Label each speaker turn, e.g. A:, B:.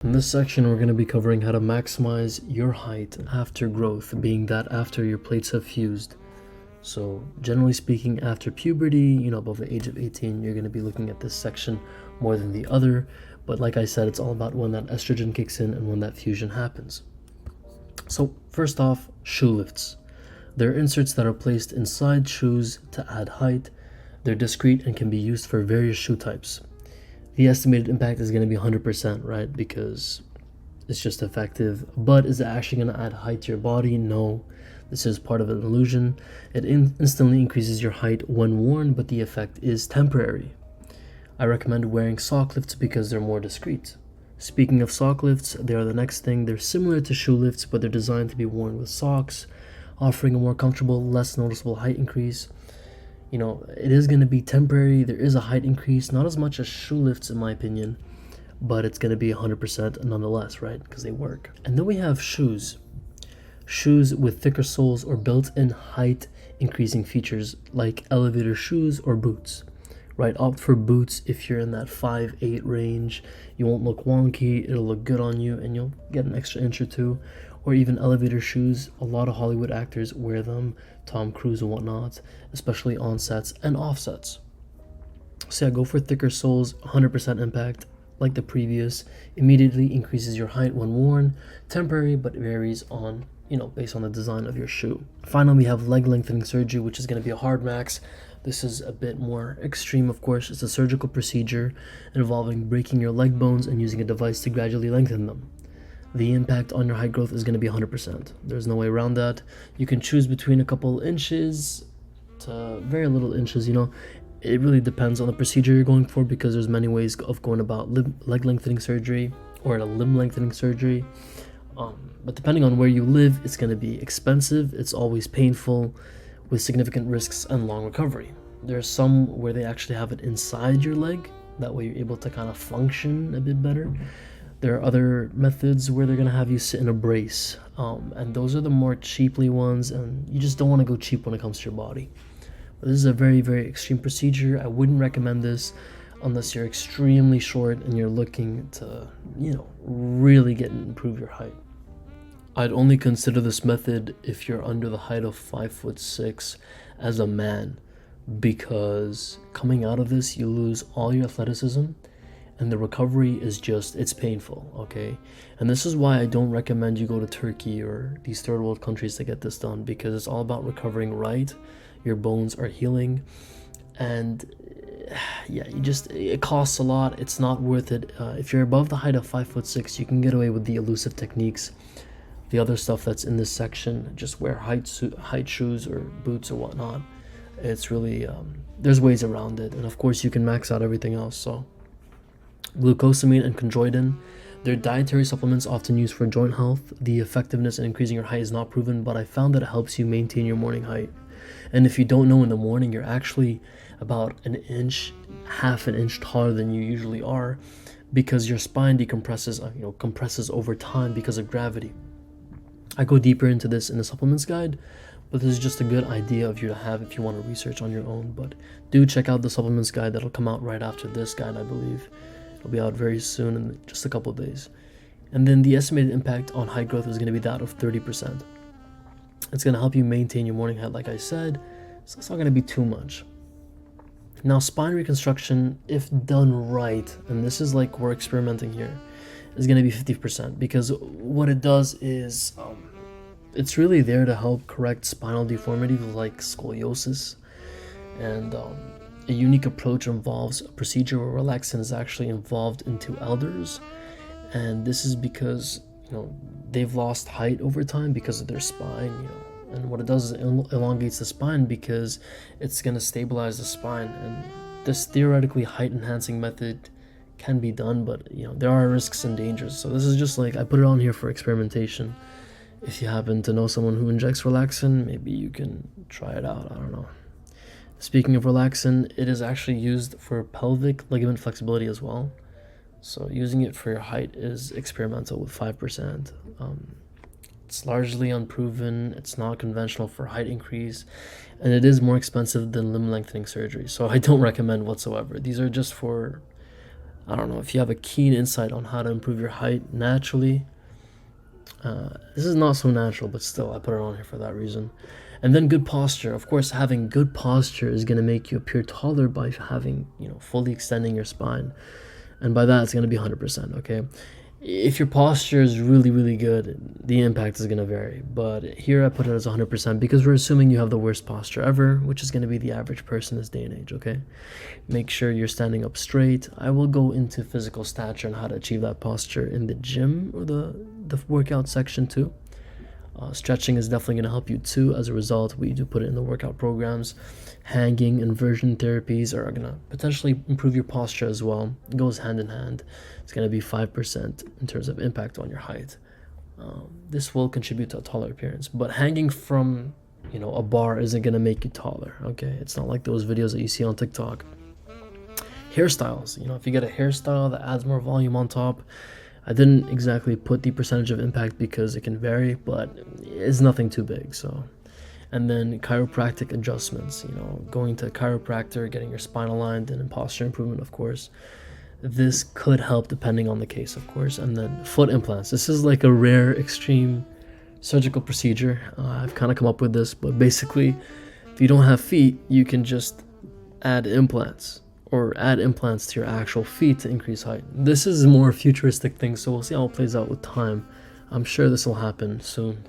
A: In this section, we're going to be covering how to maximize your height after growth, being that after your plates have fused. So generally speaking, after puberty, above the age of 18, you're going to be looking at this section more than the other. But like I said, it's all about when that estrogen kicks in and when that fusion happens. So first off, shoe lifts. They're inserts that are placed inside shoes to add height. They're discrete and can be used for various shoe types. The estimated impact is going to be 100%, right? Because it's just effective. But is it actually going to add height to your body? No. This is part of an illusion. It instantly increases your height when worn, but the effect is temporary. I recommend wearing sock lifts because they're more discreet. Speaking of sock lifts, they are the next thing. They're similar to shoe lifts, but they're designed to be worn with socks, offering a more comfortable, less noticeable height increase. It is going to be temporary. There is a height increase, not as much as shoe lifts in my opinion, but it's going to be 100% nonetheless, right? Because they work. And then we have shoes. Shoes with thicker soles or built-in height increasing features like elevator shoes or boots, right? Opt for boots if you're in that 5'8" range. You won't look wonky, it'll look good on you, and you'll get an extra inch or two. Or even elevator shoes. A lot of Hollywood actors wear them, Tom Cruise and whatnot, especially on sets and off sets. So yeah, go for thicker soles, 100% impact, like the previous. Immediately increases your height when worn, temporary but varies on, based on the design of your shoe. Finally, we have leg lengthening surgery, which is going to be a hard max. This is a bit more extreme, of course. It's a surgical procedure involving breaking your leg bones and using a device to gradually lengthen them. The impact on your height growth is going to be 100%. There's no way around that. You can choose between a couple inches to very little inches, It really depends on the procedure you're going for because there's many ways of going about leg lengthening surgery or a limb lengthening surgery. But depending on where you live, it's going to be expensive. It's always painful with significant risks and long recovery. There's some where they actually have it inside your leg. That way you're able to kind of function a bit better. There are other methods where they're going to have you sit in a brace, and those are the more cheaply ones, and you just don't want to go cheap when it comes to your body. But this is a very, very extreme procedure. I wouldn't recommend this unless you're extremely short and you're looking to, really improve your height. I'd only consider this method if you're under the height of 5'6" as a man, because coming out of this, you lose all your athleticism. And the recovery is it's painful, okay? And this is why I don't recommend you go to Turkey or these third world countries to get this done, because it's all about recovering right. Your bones are healing. And yeah, it costs a lot. It's not worth it. If you're above the height of 5'6", you can get away with the elusive techniques. The other stuff that's in this section, just wear height shoes or boots or whatnot. It's really, there's ways around it. And of course, you can max out everything else, so. Glucosamine and chondroitin. They're dietary supplements often used for joint health. The effectiveness in increasing your height is not proven, but I found that it helps you maintain your morning height. And if you don't know, in the morning you're actually about half an inch taller than you usually are, because your spine compresses over time because of gravity. I go deeper into this in the supplements guide, but this is just a good idea of you to have if you want to research on your own. But do check out the supplements guide that'll come out right after this guide, I believe. It'll be out very soon in just a couple of days. And then the estimated impact on height growth is going to be that of 30%. It's going to help you maintain your morning height, like I said, so it's not going to be too much. Now, spine reconstruction, if done right, and this is like we're experimenting here, is going to be 50%, because what it does is it's really there to help correct spinal deformities like scoliosis. And a unique approach involves a procedure where relaxin is actually involved into elders, and this is because they've lost height over time because of their spine, and what it does is it elongates the spine because it's going to stabilize the spine. And this theoretically height enhancing method can be done, but there are risks and dangers, so this is just like I put it on here for experimentation. If you happen to know someone who injects relaxin, maybe you can try it out. I don't know. Speaking of relaxin, it is actually used for pelvic ligament flexibility as well. So using it for your height is experimental with 5%. It's largely unproven. It's not conventional for height increase, and it is more expensive than limb lengthening surgery. So I don't recommend whatsoever. These are just for I don't know if you have a keen insight on how to improve your height naturally. This is not so natural, but still, I put it on here for that reason. And then good posture. Of course, having good posture is going to make you appear taller by having, fully extending your spine. And by that, it's going to be 100%, okay? If your posture is really, really good, the impact is going to vary. But here I put it as 100% because we're assuming you have the worst posture ever, which is going to be the average person this day and age, okay? Make sure you're standing up straight. I will go into physical stature and how to achieve that posture in the gym or the workout section too. Stretching is definitely going to help you too. As a result, we do put it in the workout programs. Hanging, inversion therapies are going to potentially improve your posture as well. It goes hand in hand. It's going to be 5% in terms of impact on your height. This will contribute to a taller appearance, but hanging from a bar isn't going to make you taller, okay? It's not like those videos that you see on TikTok. Hairstyles, if you get a hairstyle that adds more volume on top, I didn't exactly put the percentage of impact because it can vary, but it's nothing too big. So, and then chiropractic adjustments, going to a chiropractor, getting your spine aligned, and posture improvement, of course. This could help depending on the case, of course. And then foot implants. This is like a rare, extreme surgical procedure. I've kind of come up with this, but basically, if you don't have feet, you can just add implants. Or add implants to your actual feet to increase height. This is a more futuristic thing, so we'll see how it plays out with time. I'm sure this will happen soon.